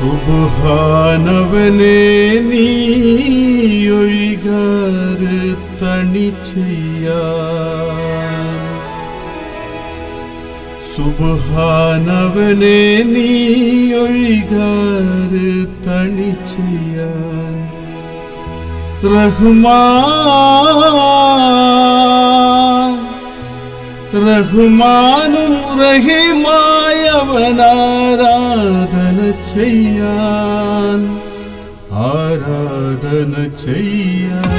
സുബ്ഹാനവനെ നീയൊഴികാറ് തണി ചെയ്യാൻ, സുബ്ഹാനവനെ നീയൊഴികാറ് തണി ചെയ്യാൻ. റഹ്മാനും റഹീമായവനാരാധന ചെയ്യാൻ, ആരാധന ചെയ്യാൻ.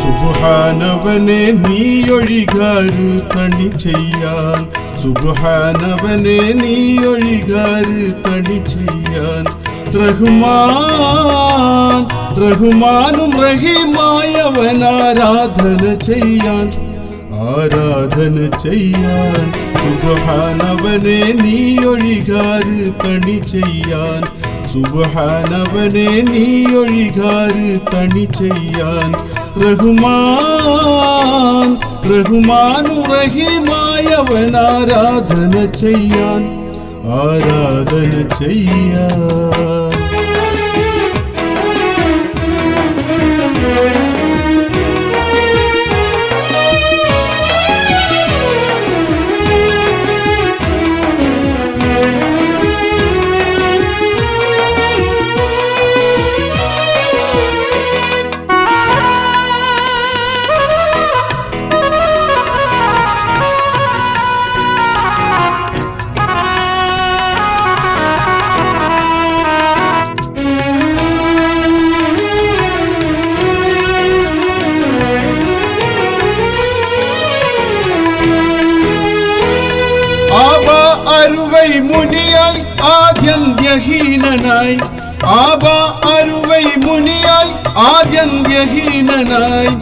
സുബ്ഹാനവനെ നീയൊഴികാറ് തണി ചെയ്യാൻ, സുബ്ഹാനവനെ നീയൊഴികാറ് തണി ചെയ്യാൻ. റഹ്മാനും റഹീമായവനാരാധന ചെയ്യാൻ, ആരാധന ചെയ്യാൻ. സുബ്ഹാനവനെ നീയൊഴികാറ് തണി ചെയ്യാൻ, സുബ്ഹാനവനെ നീയൊഴികാറ് തണി ചെയ്യാൻ. റഹ്മാനും റഹീമായവനാരാധന ചെയ്യാൻ, ആരാധന ചെയ്യാൻ. അരുവൈ മുനിയായി ആദ്യന്ത്യഹീനനായി, ആബ അരുവൈ മുനിയായി ആദ്യന്ത്യഹീനനായി,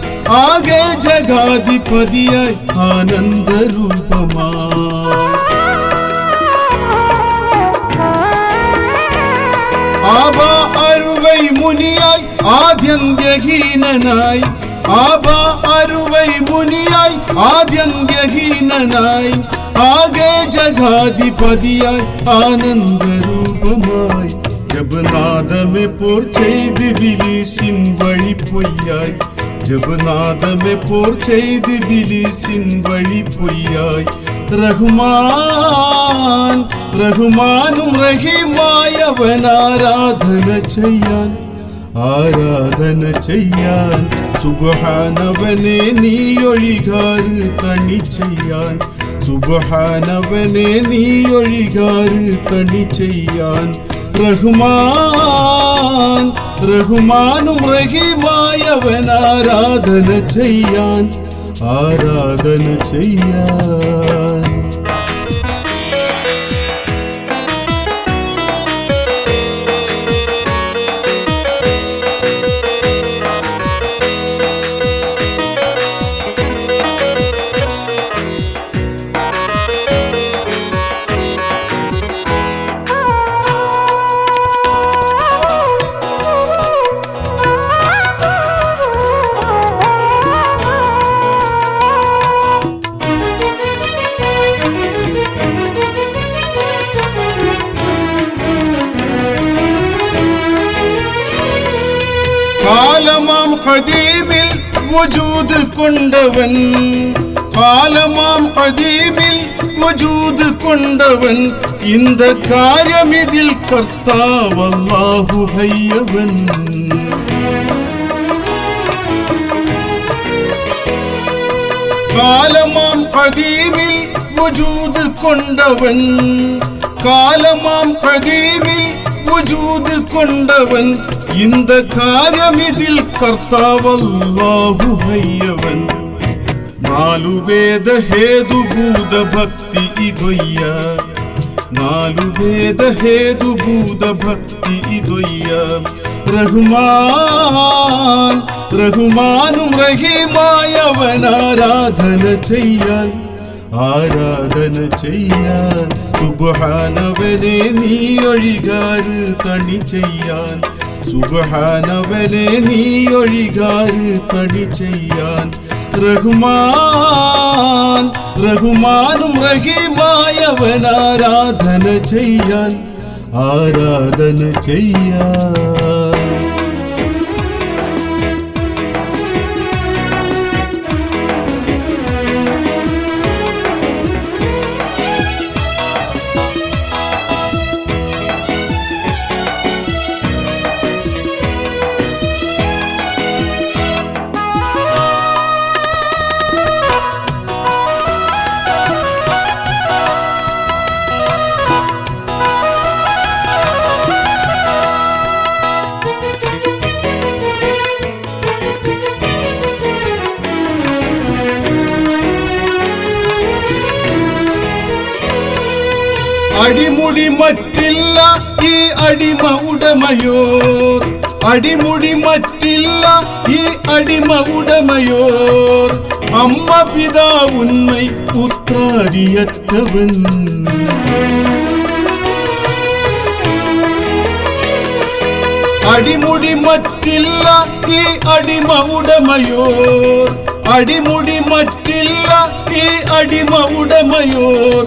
ആകെ ജഗാധിപതിയായി ആനന്ദരൂപമായി. ആബ അരുവൈ മുനിയായി ആദ്യന്ത്യഹീനനായി, ആബ അരുവൈ മുനിയായി ആദ്യന്ത്യഹീനനായി, ആകെ ജഗാധിപതിയായി ആനന്ദരൂപമായി. ജബനാദമെ പോർ ചെയ്ത് ബിലീസിൻ വഴി പൊയ്യായി, ജബനാദമെ പോർ ചെയ്ത് ബിലീസിൻ വഴി പൊയ്യായി. റഹ്മാനും റഹീമായവനാരാധന ചെയ്യാൻ, ആരാധന ചെയ്യാൻ. സുബ്ഹാനവനെ നീയൊഴികാറ് തണി ചെയ്യാൻ, സുബ്ഹാനവനെ നീയൊഴികാറ് തണി ചെയ്യാൻ. റഹ്മാനും റഹീമായവനാരാധന ചെയ്യാൻ, ആരാധന ചെയ്യാൻ. കാലമാം ഖദീമിൽ വജൂദ് കൊണ്ടവൻ, കാലമാം ഖദീമിൽ വജൂദ് കൊണ്ടവൻ, இந்த കാര്യമിതിൽ കർത്താവല്ലാഹു ഹയ്യവൻ. കാലമാം ഖദീമിൽ വജൂദ് കൊണ്ടവൻ, കാലമാം ഖദീമിൽ വജൂദ് കൊണ്ടവൻ, இந்த കാര്യമിതിൽ കർത്താവല്ലാഹു ഹയ്യവൻ. നാലു വേദ ഹേതുഭൂത ഭക്തി ഇതൊയ്യ നാലു വേദ ഹേതുഭൂത ഭക്തി ഇതൊയ്യ റഹ്മാൻ റഹ്മാനും റഹീമായവനാരാധന ചെയ്യാൻ ആരാധന ചെയ്യാൻ സുബ്ഹാനവനെ നീ ഒഴികാറ് തണി ചെയ്യാൻ സുബ്ഹാനവനെ നീ ഒഴികാറ് തണി ചെയ്യാൻ റഹ്മാൻ റഹ്മാനും റഹീമായവനാരാധന ചെയ്യാൻ ആരാധന ചെയ്യാൻ അടിമുടി മറ്റില്ല ഈ അടിമ ഉടമയോർ അടിമുടി മറ്റില്ല ഈ അടിമ ഉടമയോർ അമ്മ പിതാ ഉന്മൈ പുത്രാരിയറ്റവൻ അടിമുടി മറ്റില്ല ഈ അടിമ ഉടമയോർ അടിമുടി മറ്റില്ല ഈ അടിമ ഉടമയോർ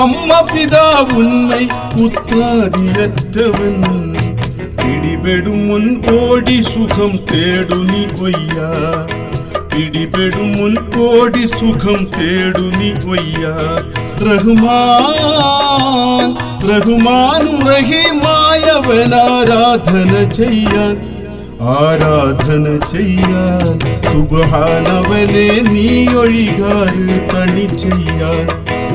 അമ്മ പിതാ ഉന്മൈ പുത്രാരിയറ്റവൻ പിടിപെടും മുൻ ഓടി സുഖം തേടു നീ ഒയ്യ പിടിപെടും മുൻ ഓടി സുഖം തേടു നീ ഒയ്യ റഹ്മാൻ റഹ്മാനും റഹീമായവനാരാധന ചെയ്യാൻ ആരാധന ചെയ്യാൻ സുബ്ഹാനവനെ നീ ഒഴികാറ് തണി ചെയ്യാൻ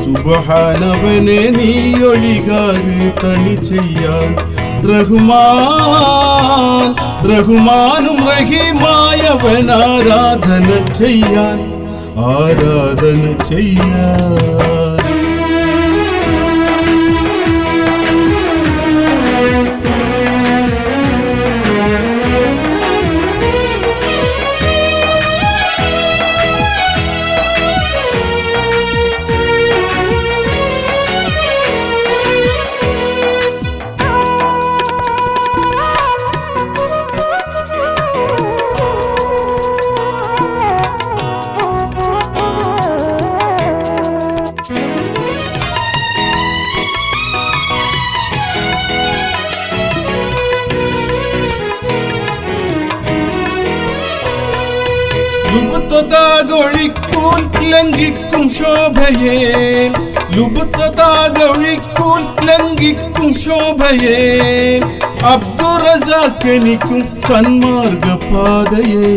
സുബ്ഹാനവനെ നീ ഒഴികാറ് തണി ചെയ്യാൻ റഹ്മാൻ റഹ്മാനും റഹീമായവനാരാധന ചെയ്യാൻ ആരാധന ചെയ്യാൻ ലുബ്ധതാകൊഴിക്കൂൽ ലംഘിക്കും ശോഭയെ ലുബ്ധതാകൊഴിക്കൂൽ ലംഘിക്കും ശോഭയെ അബ്ദുറസാഖനിക്കും സന്മാർഗ പാതയെ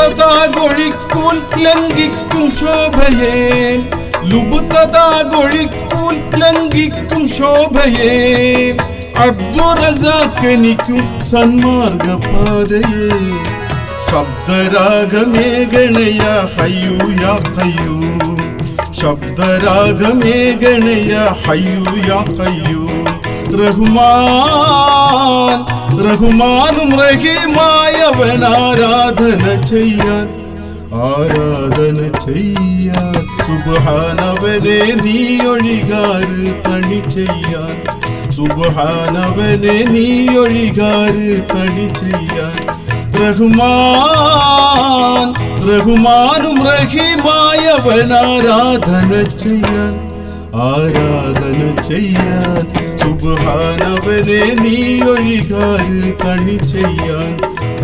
ലുബ്ധതാകൊഴിക്കൂൽ ലംഘിക്കും ശോഭയെ ലുബ്ധതാകൊഴിക്കൂൽ ലംഘിക്കും ശോഭയെ അബ്ദുറസാഖനിക്കും സന്മാർഗ പാതയെ ശബ്ദരാഗമേ ഗണയ ഹയ്യു യാ ഖയ്യൂം ശബ്ദരാഗമേ ഗണയ ഹയ്യു യാ ഖയ്യൂം റഹ്മാൻ റഹ്മാനും റഹീമായവനാരാധന ചെയ്യാൻ ആരാധന ചെയ്യാൻ സുബ്ഹാനവനെ നീ ഒഴികാറ് തണി ചെയ്യാൻ സുബ്ഹാനവനെ നീ ഒഴികാറ് തണി ചെയ്യാൻ റഹ്മാൻ റഹ്മാനും റഹീമായവനാരാധന ചെയ്യാൻ ആരാധന ചെയ്യാൻ സുബ്ഹാനവനെ നീ ഒഴികാറ് തണി ചെയ്യാൻ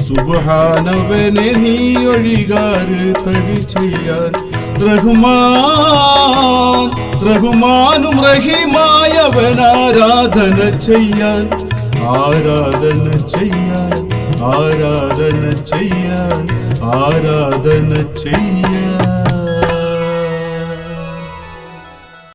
സുബ്ഹാനവനെ നീ ഒഴികാറ് തണി ചെയ്യാൻ റഹ്മാൻ റഹ്മാനും റഹീമായവനാരാധന ചെയ്യാൻ ആരാധന ചെയ്യാൻ ആരാധന ചെയ്യാൻ ആരാധന ചെയ്യാൻ